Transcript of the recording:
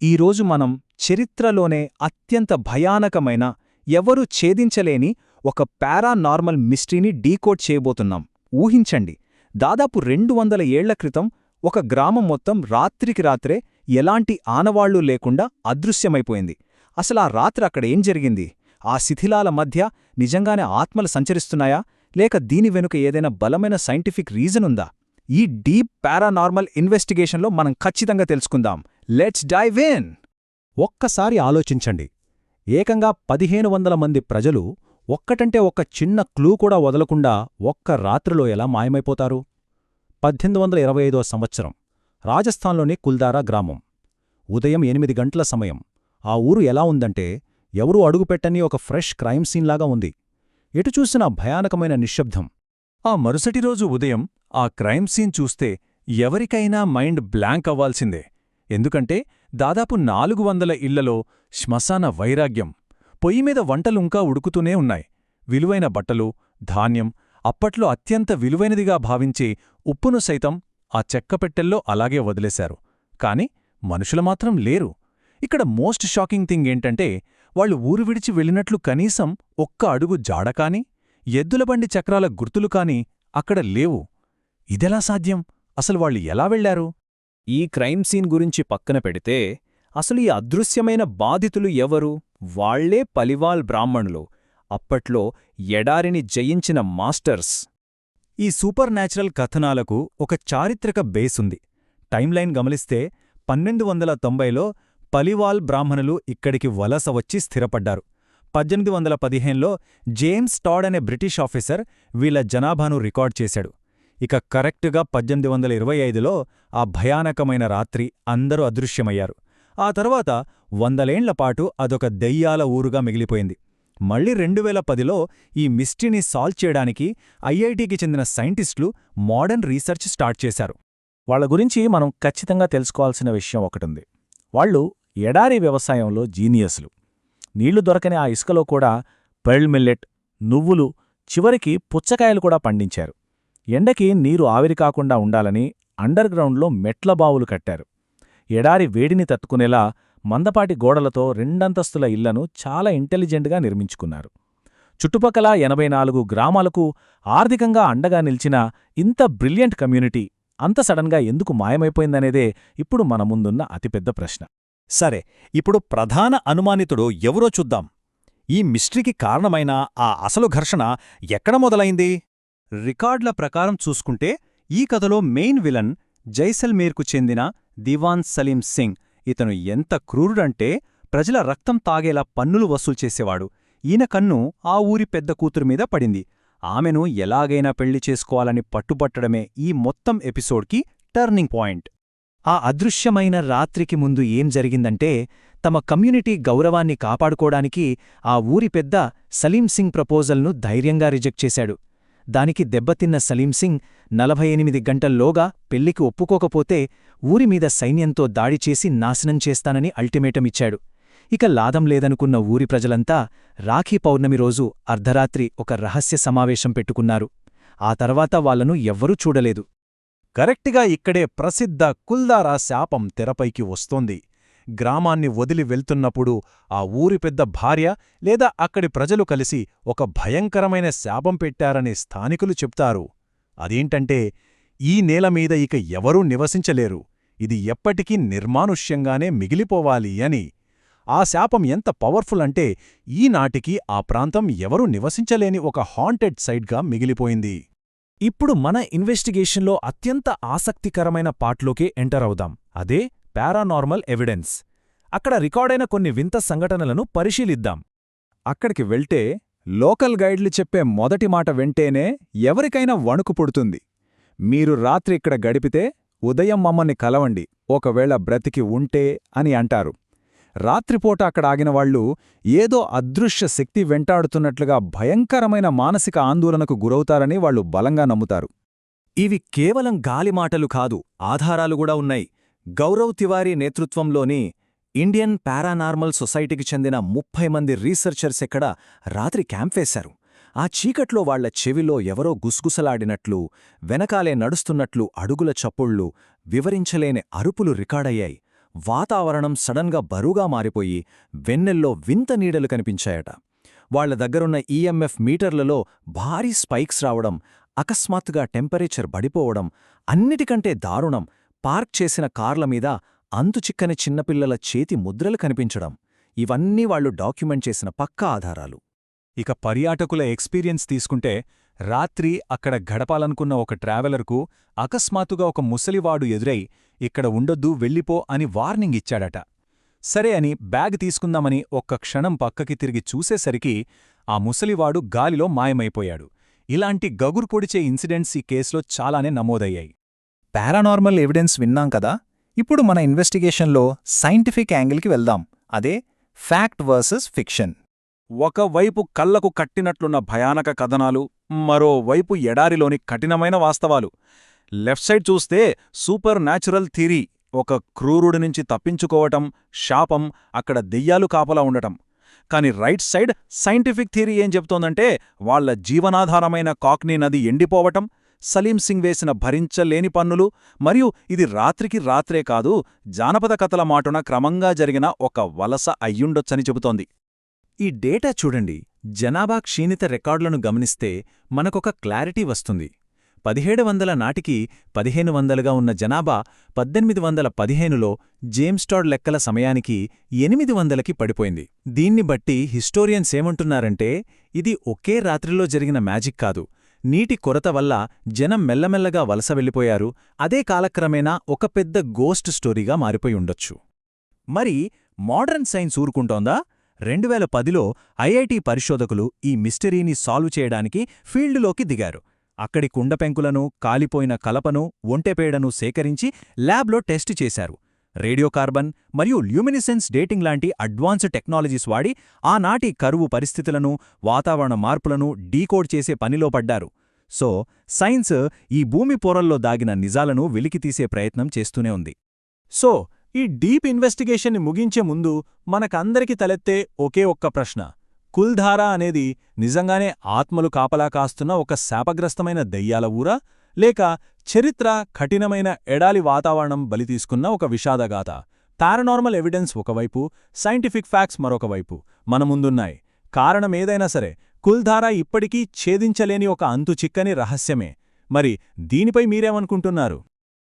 ఈరోజు మనం చరిత్రలోనే అత్యంత భయానకమైన ఎవరూ ఛేదించలేని ఒక పారానార్మల్ మిస్టరీని డీకోడ్ చేయబోతున్నాం. ఊహించండి, దాదాపు 200 ఏళ్ల క్రితం ఒక గ్రామం మొత్తం రాత్రికి రాత్రే ఎలాంటి ఆనవాళ్లూ లేకుండా అదృశ్యమైపోయింది. అసలా రాత్రి అక్కడేం జరిగింది? ఆ శిథిలాల మధ్య నిజంగానే ఆత్మలు సంచరిస్తున్నాయా, లేక దీని వెనుక ఏదైనా బలమైన సైంటిఫిక్ రీజనుందా? ఈ డీప్ పారానార్మల్ ఇన్వెస్టిగేషన్లో మనం ఖచ్చితంగా తెలుసుకుందాం. Let's dive in. ఒక్కసారి ఆలోచించండి. ఏకంగా 1500 మంది ప్రజలు ఒక్కటంటే ఒక్క చిన్న క్లూ కూడా వదలకుండా ఒక్క రాత్రిలో ఎలా మాయమైపోతారు? 1825 సంవత్సరం, రాజస్థాన్లోని కుల్దారా గ్రామం. ఉదయం 8 గంటల సమయం. ఆ ఊరు ఎలా ఉందంటే ఎవరూ అడుగుపెట్టని ఒక ఫ్రెష్ క్రైమ్ సీన్లాగా ఉంది. ఎటు చూసినా భయానకమైన నిశ్శబ్దం. ఆ మరుసటి రోజు ఉదయం ఆ క్రైమ్ సీన్ చూస్తే ఎవరికైనా మైండ్ బ్లాంక్ అవ్వాల్సిందే. ఎందుకంటే దాదాపు 400 ఇళ్లలో శ్మశాన వైరాగ్యం. పొయ్యిమీద వంటలుంకా ఉడుకుతూనే ఉన్నాయి. విలువైన బట్టలు, ధాన్యం, అప్పట్లో అత్యంత విలువైనదిగా భావించే ఉప్పును సైతం ఆ చెక్కపెట్టెల్లో అలాగే వదిలేశారు. కాని మనుషులు మాత్రం లేరు. ఇక్కడ మోస్ట్ షాకింగ్ థింగ్ ఏంటంటే వాళ్లు ఊరు విడిచి వెళ్ళినట్లు కనీసం ఒక్క అడుగు జాడకాని, ఎద్దులబండి చక్రాల గుర్తులు కాని అక్కడ లేవు. ఇదెలా సాధ్యం? అసలు వాళ్ళు ఎలా వెళ్లారు? ఈ క్రైమ్ సీన్ గురించి పక్కన పెడితే అసలు ఈ అదృశ్యమైన బాధితులు ఎవరు? వాళ్లే పలివాల్ బ్రాహ్మణులు, అప్పట్లో ఎడారిని జయించిన మాస్టర్స్. ఈ సూపర్ న్యాచురల్ కథనాలకు ఒక చారిత్రక బేసుంది. టైమ్లైన్ గమనిస్తే 1290లో పలివాల్ బ్రాహ్మణులు ఇక్కడికి వలస వచ్చి స్థిరపడ్డారు. 1815లో జేమ్స్ టాడ్ అనే బ్రిటిష్ ఆఫీసర్ వీళ్ల జనాభాను రికార్డ్ చేశాడు. ఇక కరెక్టుగా 1825లో ఆ భయానకమైన రాత్రి అందరూ అదృశ్యమయ్యారు. ఆ తర్వాత 100 ఏళ్లపాటు అదొక దెయ్యాల ఊరుగా మిగిలిపోయింది. మళ్ళీ 2010లో ఈ మిస్టరీని సాల్వ్ చేయడానికి ఐఐటికి చెందిన సైంటిస్టులు మోడర్న్ రీసెర్చ్ స్టార్ట్ చేశారు. వాళ్ల గురించి మనం ఖచ్చితంగా తెలుసుకోవాల్సిన విషయం ఒకటుంది. వాళ్లు ఎడారి వ్యవసాయంలో జీనియస్లు. నీళ్లు దొరకని ఆ ఇసుకలో కూడా పర్ల్ మిల్లెట్, నువ్వులు, చివరికి పుచ్చకాయలు కూడా పండించారు. ఎండకి నీరు ఆవిరి కాకుండా ఉండాలని అండర్గ్రౌండ్లో మెట్ల బావులు కట్టారు. ఎడారి వేడిని తట్టుకునేలా మందపాటి గోడలతో 2 అంతస్తుల ఇళ్లను చాలా ఇంటెలిజెంట్గా నిర్మించుకున్నారు. చుట్టుపక్కల 84 గ్రామాలకు ఆర్థికంగా అండగా నిలిచిన ఇంత బ్రిలియంట్ కమ్యూనిటీ అంత సడన్గా ఎందుకు మాయమైపోయిందనేదే ఇప్పుడు మన ముందున్న అతిపెద్ద ప్రశ్న. సరే, ఇప్పుడు ప్రధాన అనుమానితుడు ఎవరో చూద్దాం. ఈ మిస్టరీకి కారణమైన ఆ అసలు ఘర్షణ ఎక్కడ మొదలైంది? రికార్డుల ప్రకారం చూసుకుంటే ఈ కథలో మెయిన్ విలన్ జైసల్మేర్కు చెందిన దివాన్ సలీం సింగ్. ఇతను ఎంత క్రూరుడంటే ప్రజల రక్తం తాగేలా పన్నులు వసూలు చేసేవాడు. ఈయన కన్ను ఆ ఊరి పెద్ద కూతురుమీద పడింది. ఆమెను ఎలాగైనా పెళ్లి చేసుకోవాలని పట్టుబట్టడమే ఈ మొత్తం ఎపిసోడ్కి టర్నింగ్ పాయింట్. ఆ అదృశ్యమైన రాత్రికి ముందు ఏం జరిగిందంటే, తమ కమ్యూనిటీ గౌరవాన్ని కాపాడుకోడానికి ఆ ఊరి పెద్ద సలీం సింగ్ ప్రపోజల్ను ధైర్యంగా రిజెక్ట్ చేశాడు. దానికి దెబ్బతిన్న సలీం సింగ్ 48 గంటల్లోగా పెళ్లికి ఒప్పుకోకపోతే ఊరిమీద సైన్యంతో దాడి చేసి నాశనం చేస్తానని అల్టిమేటమిచ్చాడు. ఇక లాదం లేదనుకున్న ఊరి ప్రజలంతా రాఖీ పౌర్ణమి రోజు అర్ధరాత్రి ఒక రహస్య సమావేశం పెట్టుకున్నారు. ఆ తర్వాత వాళ్లను ఎవ్వరూ చూడలేదు. కరెక్ట్గా ఇక్కడే ప్రసిద్ధ కుల్దారా శాపం తెరపైకి వస్తోంది. గ్రామాన్ని వదిలి వెళ్తున్నప్పుడు ఆ ఊరి పెద్ద భార్య లేదా అక్కడి ప్రజలు కలిసి ఒక భయంకరమైన శాపం పెట్టారని స్థానికులు చెప్తారు. అదేంటంటే, ఈ నేలమీద ఇక ఎవరూ నివసించలేరు, ఇది ఎప్పటికీ నిర్మానుష్యంగానే మిగిలిపోవాలి అని. ఆ శాపం ఎంత పవర్ఫుల్ అంటే ఈనాటికి ఆ ప్రాంతం ఎవరూ నివసించలేని ఒక హాంటెడ్ సైట్గా మిగిలిపోయింది. ఇప్పుడు మన ఇన్వెస్టిగేషన్లో అత్యంత ఆసక్తికరమైన పార్ట్లోకే ఎంటర్ అవుదాం. అదే పారానార్మల్ ఎవిడెన్స్. అక్కడ రికార్డైన కొన్ని వింత సంఘటనలను పరిశీలిద్దాం. అక్కడికి వెళ్తే లోకల్ గైడ్లు చెప్పే మొదటి మాట వెంటేనే ఎవరికైనా వణుకు పుడుతుంది. మీరు రాత్రి ఇక్కడ గడిపితే ఉదయం మమ్మల్ని కలవండి, ఒకవేళ బ్రతికి ఉంటే అని అంటారు. రాత్రిపూట అక్కడ ఆగినవాళ్లు ఏదో అదృశ్య శక్తి వెంటాడుతున్నట్లుగా భయంకరమైన మానసిక ఆందోళనకు గురవుతారని వాళ్లు బలంగా నమ్ముతారు. ఇవి కేవలం గాలిమాటలు కాదు, ఆధారాలు కూడా ఉన్నాయి. గౌరవ్ తివారీ నేతృత్వంలోని ఇండియన్ పారానార్మల్ సొసైటీకి చెందిన 30 మంది రీసెర్చర్స్ ఎక్కడ రాత్రి క్యాంప్ వేశారు. ఆ చీకట్లో వాళ్ల చెవిలో ఎవరో గుసగుసలాడినట్లు, వెనకాలే నడుస్తున్నట్లు అడుగుల చప్పుళ్ళు, వివరించలేని అరుపులు రికార్డయ్యాయి. వాతావరణం సడన్గా బరువుగా మారిపోయి వెన్నెల్లో వింత నీడలు కనిపించాయట. వాళ్ల దగ్గరున్న ఈఎంఎఫ్ మీటర్లలో భారీ స్పైక్స్ రావడం, అకస్మాత్తుగా టెంపరేచర్ పడిపోవడం, అన్నిటికంటే దారుణం పార్క్ చేసిన కార్ల మీద అంతుచిక్కని చిన్నపిల్లల చేతి ముద్రలు కనిపించడం. ఇవన్నీ వాళ్లు డాక్యుమెంట్ చేసిన పక్కా ఆధారాలు. ఇక పర్యాటకుల ఎక్స్పీరియన్స్ తీసుకుంటే, రాత్రి అక్కడ గడపాలనుకున్న ఒక ట్రావెలర్కు అకస్మాత్తుగా ఒక ముసలివాడు ఎదురై ఇక్కడ ఉండొద్దు వెళ్ళిపో అని వార్నింగ్ ఇచ్చాడట. సరే అని బ్యాగ్ తీసుకుందామని ఒక్క క్షణం పక్కకి తిరిగి చూసేసరికి ఆ ముసలివాడు గాలిలో మాయమైపోయాడు. ఇలాంటి గగురు పొడిచే ఇన్సిడెంట్స్ ఈ కేసులో చాలానే నమోదయ్యాయి. పారానార్మల్ ఎవిడెన్స్ విన్నాం కదా, ఇప్పుడు మన ఇన్వెస్టిగేషన్లో సైంటిఫిక్ యాంగిల్కి వెళ్దాం. అదే ఫ్యాక్ట్ వర్సెస్ ఫిక్షన్. ఒకవైపు కళ్లకు కట్టినట్లున్న భయానక కథనాలు, మరోవైపు ఎడారిలోని కఠినమైన వాస్తవాలు. లెఫ్ట్ సైడ్ చూస్తే సూపర్ న్యాచురల్ థియరీ, ఒక క్రూరుడి నుంచి తప్పించుకోవటం, శాపం, అక్కడ దెయ్యాలు కాపలా ఉండటం. కాని రైట్ సైడ్ సైంటిఫిక్ థియరీ ఏం చెప్తోందంటే, వాళ్ల జీవనాధారమైన కాక్నీ నది ఎండిపోవటం, సలీం సింగ్ వేసిన భరించలేని పన్నులు, మరియు ఇది రాత్రికి రాత్రే కాదు, జానపద కథల మాటున క్రమంగా జరిగిన ఒక వలస అయ్యుండొచ్చని చెబుతోంది. ఈ డేటా చూడండి, జనాభా క్షీణిత రికార్డులను గమనిస్తే మనకొక క్లారిటీ వస్తుంది. 1700 నాటికి 1500గా ఉన్న జనాభా 1815లో జేమ్స్టాడ్ లెక్కల సమయానికి 800కి పడిపోయింది. దీన్ని బట్టి హిస్టోరియన్స్ ఏమంటున్నారంటే, ఇది ఒకే రాత్రిలో జరిగిన మ్యాజిక్ కాదు, నీటి కొరత వల్ల జనం మెల్లమెల్లగా వలస వెళ్ళిపోయారు. అదే కాలక్రమేణా ఒక పెద్ద గోస్ట్ స్టోరీగా మారిపోయి ఉండొచ్చు. మరి మోడర్న్ సైన్స్ ఊరుకుంటోందా? 2010లో ఐఐటి పరిశోధకులు ఈ మిస్టరీని సాల్వ్ చేయడానికి ఫీల్డ్లోకి దిగారు. అక్కడి కుండపెంకులను, కాలిపోయిన కలపను, ఒంటెపేడను సేకరించి ల్యాబ్లో టెస్ట్ చేశారు. రేడియోకార్బన్ మరియు ల్యూమినిసెన్స్ డేటింగ్ లాంటి అడ్వాన్స్డ్ టెక్నాలజీస్ వాడి ఆనాటి కరువు పరిస్థితులను, వాతావరణ మార్పులను డీకోడ్ చేసే పనిలో పడ్డారు. సో సైన్స్ ఈ భూమి పొరల్లో దాగిన నిజాలను వెలికితీసే ప్రయత్నం చేస్తూనే ఉంది. సో ఈ డీప్ ఇన్వెస్టిగేషన్ని ముగించే ముందు మనకందరికి తలెత్తే ఒకే ఒక్క ప్రశ్న: కుల్ధారా అనేది నిజంగానే ఆత్మలు కాపలా కాస్తున్న ఒక శాపగ్రస్తమైన దెయ్యాల ఊరా, లేక చరిత్ర కఠినమైన ఎడాలి వాతావరణం బలితీసుకున్న ఒక విషాదగాథ? పారానార్మల్ ఎవిడెన్స్ ఒకవైపు, సైంటిఫిక్ ఫ్యాక్ట్స్ మరొకవైపు మన ముందున్నాయి. కారణమేదైనా సరే, కుల్ధారా ఇప్పటికీ ఛేదించలేని ఒక అంతుచిక్కని రహస్యమే. మరి దీనిపై మీరేమనుకుంటున్నారు?